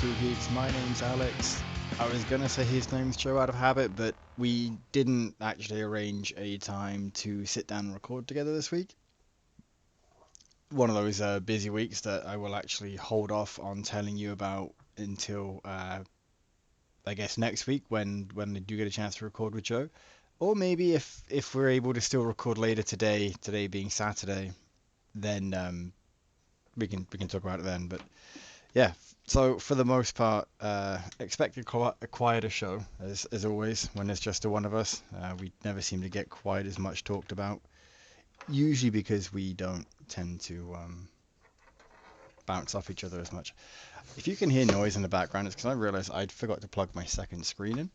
to Geeks. My name's Alex. I was gonna say his name's Joe out of habit, but we didn't actually arrange a time to sit down and record together this week. One of those busy weeks that I will actually hold off on telling you about until I guess next week when I do get a chance to record with Joe. Or maybe if we're able to still record later today being Saturday, then we can talk about it then. But yeah, so for the most part, expect a quieter show as always when there's just the one of us. We never seem to get quite as much talked about, usually because we don't tend to bounce off each other as much. If you can hear noise in the background, it's because I realized I'd forgot to plug my second screen in.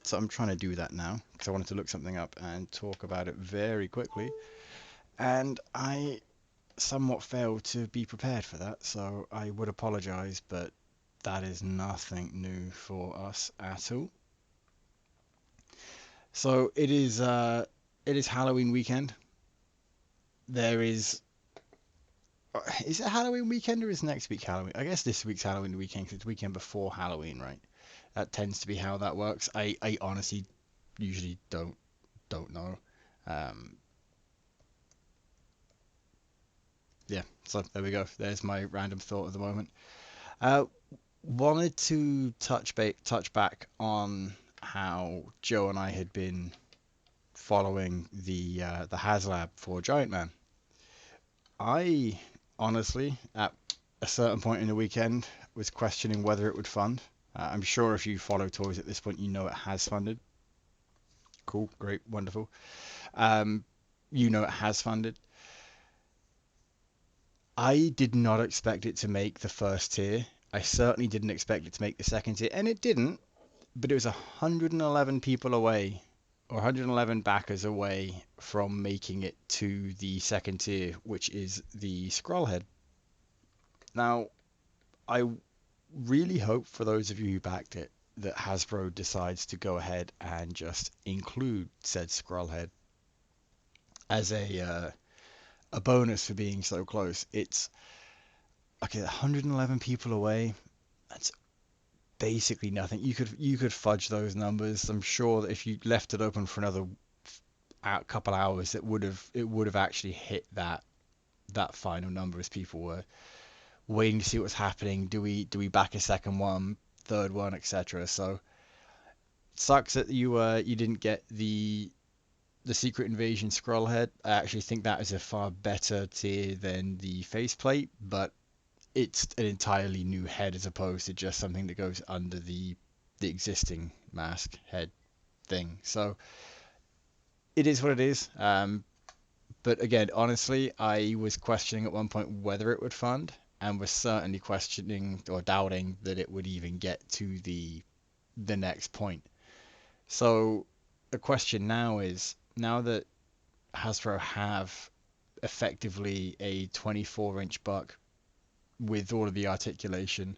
So I'm trying to do that now because I wanted to look something up and talk about it very quickly. And I somewhat failed to be prepared for that, so I would apologize, but that is nothing new for us at all. So it is Halloween weekend. There is it Halloween weekend or is next week Halloween? I guess this week's Halloween weekend 'cause it's the weekend before Halloween, right? That tends to be how that works. I honestly usually don't know. Um, yeah, so there we go. There's my random thought of the moment. Uh, Wanted to touch back on how Joe and I had been following the HasLab for Giant Man. I honestly, at a certain point in the weekend, was questioning whether it would fund. I'm sure if you follow toys at this point, you know it has funded. Cool, great, wonderful. Um, you know it has funded. I did not expect it to make the first tier. I certainly didn't expect it to make the second tier, and it didn't. But it was 111 people away, or 111 backers away from making it to the second tier, which is the scroll head. Now, I really hope for those of you who backed it that Hasbro decides to go ahead and just include said scroll head as a bonus for being so close. It's okay, 111 people away. That's basically nothing. You could fudge those numbers. I'm sure that if you left it open for another couple hours, it would have actually hit that final number as people were waiting to see what's happening. Do we back a second one, third one, etc. So it sucks that you didn't get the Secret Invasion scroll head. I actually think that is a far better tier than the faceplate, but it's an entirely new head as opposed to just something that goes under the existing mask head thing. So it is what it is. But again, honestly, I was questioning at one point whether it would fund, and was certainly questioning or doubting that it would even get to the next point. So the question now is, now that Hasbro have effectively a 24-inch buck with all of the articulation,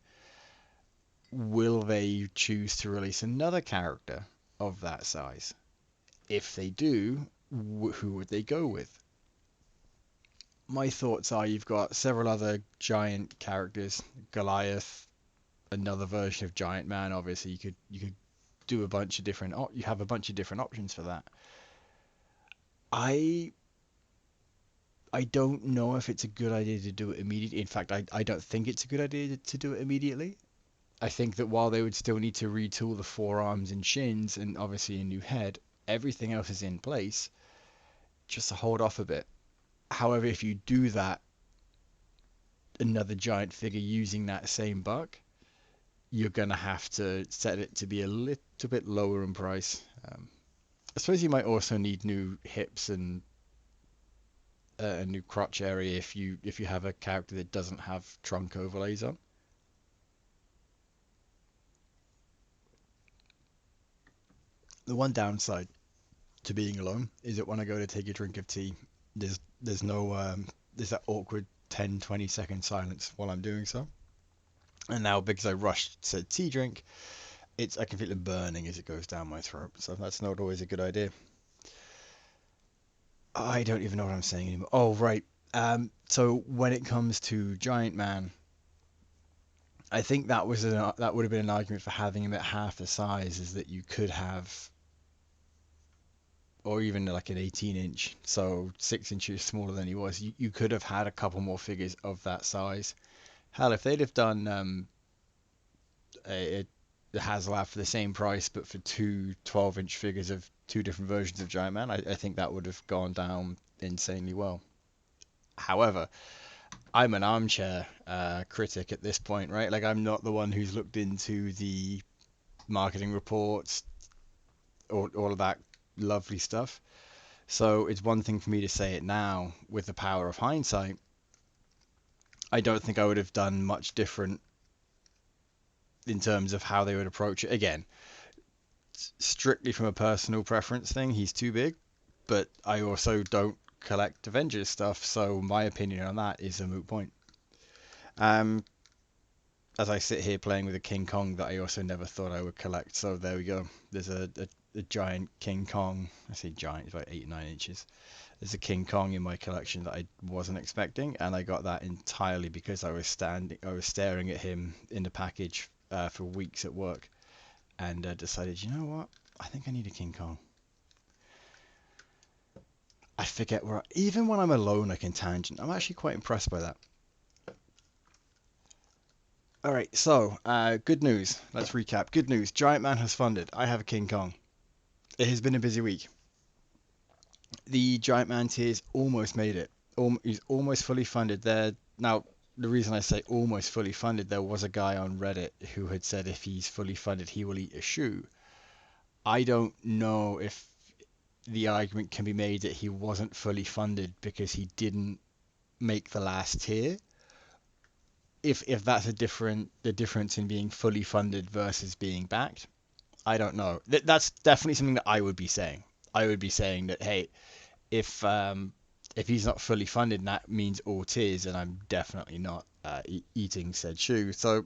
will they choose to release another character of that size? If they do, who would they go with? My thoughts are you've got several other giant characters, Goliath, another version of Giant Man. Obviously, you could do a bunch of different. You have a bunch of different options for that. I I don't know if it's a good idea to do it immediately. In fact, I don't think it's a good idea to do it immediately. I think that while they would still need to retool the forearms and shins and obviously a new head, everything else is in place. Just to hold off a bit. However, if you do that, another giant figure using that same buck, you're gonna have to set it to be a little bit lower in price. I suppose you might also need new hips and a new crotch area if you have a character that doesn't have trunk overlays on. The one downside to being alone is that when I go to take a drink of tea, there's no there's that awkward 10-20 second silence while I'm doing so. And now because I rushed to tea drink, I can feel it burning as it goes down my throat. So that's not always a good idea. I don't even know what I'm saying anymore. Oh right. So when it comes to Giant Man, I think that was that would have been an argument for having him at half the size, is that you could have, or even like an 18 inch, so 6 inches smaller than he was. You could have had a couple more figures of that size. Hell, if they'd have done a, a HasLab for the same price, but for two 12-inch figures of two different versions of Giant Man, I think that would have gone down insanely well. However, I'm an armchair critic at this point, right? Like, I'm not the one who's looked into the marketing reports, all of that lovely stuff. So it's one thing for me to say it now with the power of hindsight. I don't think I would have done much different in terms of how they would approach it. Again, strictly from a personal preference thing, he's too big, but I also don't collect Avengers stuff, so my opinion on that is a moot point. Um, as I sit here playing with a King Kong that I also never thought I would collect, so there we go. There's a giant King Kong. I say giant, it's about 8 or 9 inches. There's a King Kong in my collection that I wasn't expecting, and I got that entirely because I was staring at him in the package for weeks at work, and decided, you know what? I think I need a King Kong. I forget where. Even when I'm alone, I can tangent. I'm actually quite impressed by that. All right, so good news. Let's recap. Good news. Giant Man has funded. I have a King Kong. It has been a busy week. The Giant Man tiers almost made it. He's almost fully funded. There now. The reason I say almost fully funded, there was a guy on Reddit who had said if he's fully funded, he will eat a shoe. I don't know if the argument can be made that he wasn't fully funded because he didn't make the last tier. If that's the difference in being fully funded versus being backed, I don't know. That's definitely something that I would be saying. I would be saying that, hey, if he's not fully funded, that means all tiers, and I'm definitely not eating said shoe. So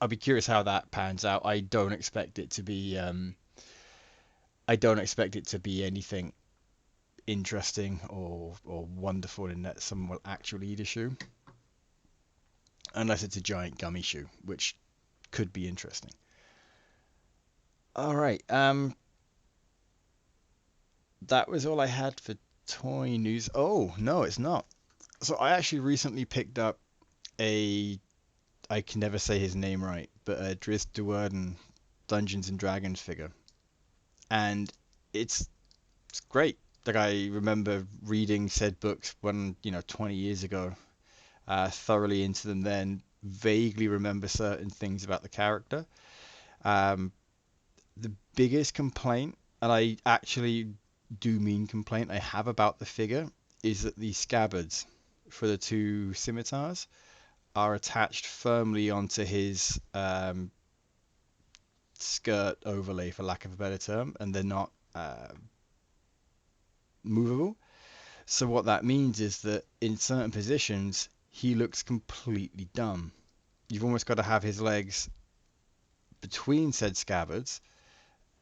I'll be curious how that pans out. I don't expect it to be anything interesting or wonderful in that someone will actually eat a shoe, unless it's a giant gummy shoe, which could be interesting. All right, that was all I had for toy news. Oh, no, it's not. So I actually recently picked up a, I can never say his name right, but a Driz Duerden Dungeons and Dragons figure, and it's great. Like, I remember reading said books when, 20 years ago, thoroughly into them then, vaguely remember certain things about the character. Um, the biggest complaint, and I actually do mean complaint, I have about the figure is that the scabbards for the two scimitars are attached firmly onto his skirt overlay, for lack of a better term, and they're not movable. So what that means is that in certain positions, he looks completely dumb. You've almost got to have his legs between said scabbards.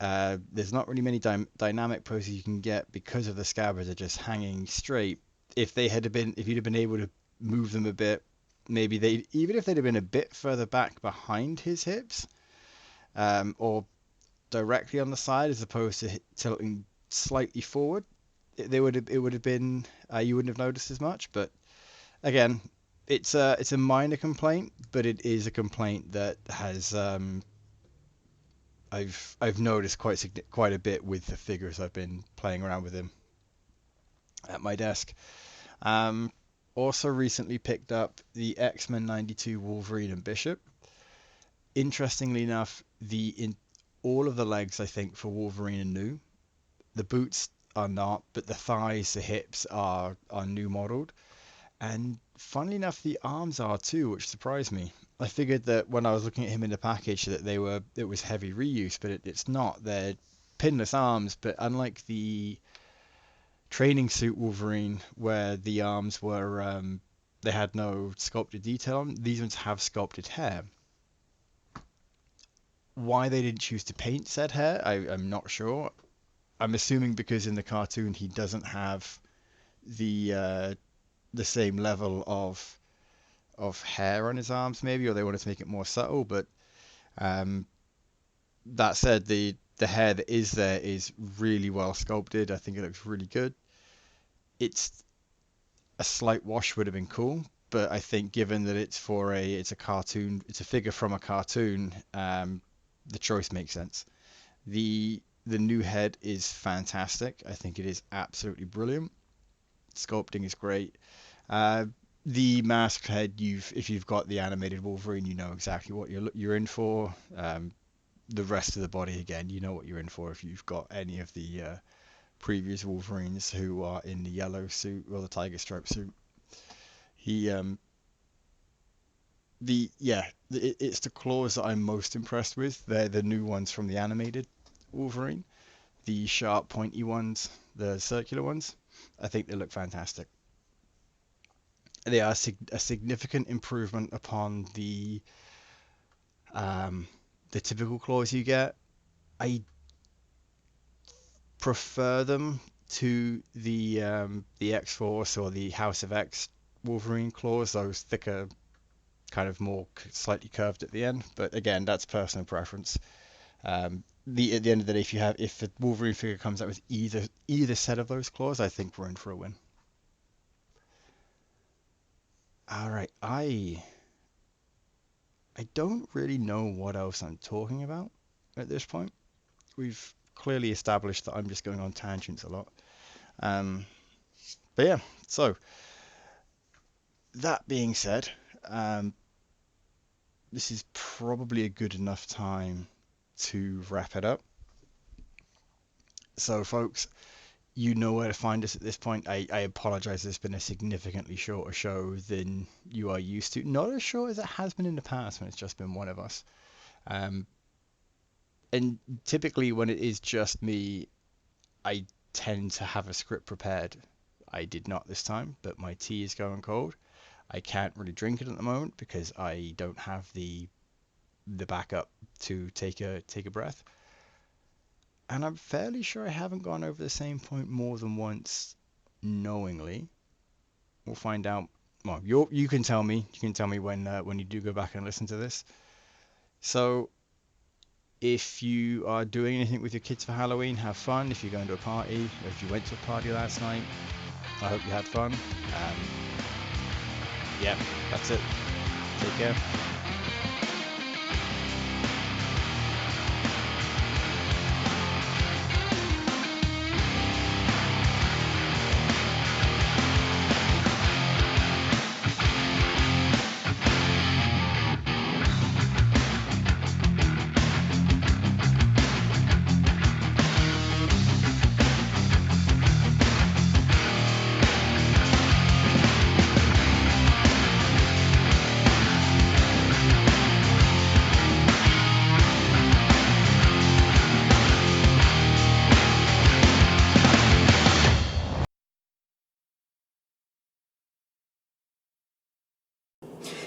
There's not really many dynamic poses you can get because of the scabbards are just hanging straight. If you'd have been able to move them a bit, maybe even if they'd have been a bit further back behind his hips, or directly on the side as opposed to tilting slightly forward, it would have been, you wouldn't have noticed as much. But again, it's a minor complaint, but it is a complaint that has I've noticed quite a bit with the figures I've been playing around with him at my desk. Um, Also recently picked up the X-Men 92 Wolverine and Bishop. Interestingly enough, the in all of the legs I think for Wolverine are new. The boots are not, but the thighs, the hips are new modeled. And funnily enough, the arms are too, which surprised me. I figured that when I was looking at him in the package that it was heavy reuse, but it's not. They're pinless arms, but unlike the training suit Wolverine, where the arms were they had no sculpted detail on, these ones have sculpted hair. Why they didn't choose to paint said hair, I'm not sure. I'm assuming because in the cartoon he doesn't have the the same level of of hair on his arms, maybe, or they wanted to make it more subtle. But that said, the hair that is there is really well sculpted. I think it looks really good. It's a slight wash would have been cool, but I think given that it's a cartoon, it's a figure from a cartoon, the choice makes sense. The new head is fantastic. I think it is absolutely brilliant. Sculpting is great. The masked head, if you've got the animated Wolverine, you know exactly what you're in for. The rest of the body, again, you know what you're in for if you've got any of the previous Wolverines who are in the yellow suit or the tiger stripe suit. It's the claws that I'm most impressed with. They're the new ones from the animated Wolverine, the sharp, pointy ones, the circular ones. I think they look fantastic. They are a significant improvement upon the typical claws you get. I prefer them to the X-Force or the House of X Wolverine claws, those thicker, kind of more slightly curved at the end. But again, that's personal preference. At the end of the day, if the Wolverine figure comes out with either set of those claws, I think we're in for a win. All right, I don't really know what else I'm talking about at this point. We've clearly established that I'm just going on tangents a lot. But yeah, so that being said, this is probably a good enough time to wrap it up. So folks, you know where to find us at this point. I apologize, it's been a significantly shorter show than you are used to. Not as short as it has been in the past when it's just been one of us. And typically when it is just me, I tend to have a script prepared. I did not this time, but my tea is going cold. I can't really drink it at the moment because I don't have the backup to take a breath. And I'm fairly sure I haven't gone over the same point more than once knowingly. We'll find out. Well, you can tell me. You can tell me when you do go back and listen to this. So if you are doing anything with your kids for Halloween, have fun. If you're going to a party, or if you went to a party last night, I hope you had fun. Yeah, that's it. Take care.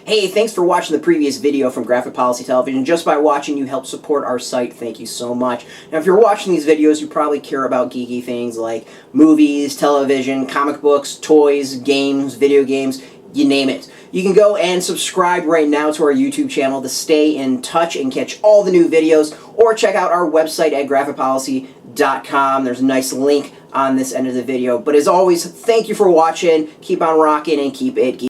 Hey, thanks for watching the previous video from Graphic Policy Television. Just by watching, you help support our site. Thank you so much. Now, if you're watching these videos, you probably care about geeky things like movies, television, comic books, toys, games, video games, you name it. You can go and subscribe right now to our YouTube channel to stay in touch and catch all the new videos, or check out our website at graphicpolicy.com. There's a nice link on this end of the video. But as always, thank you for watching. Keep on rocking and keep it geeky.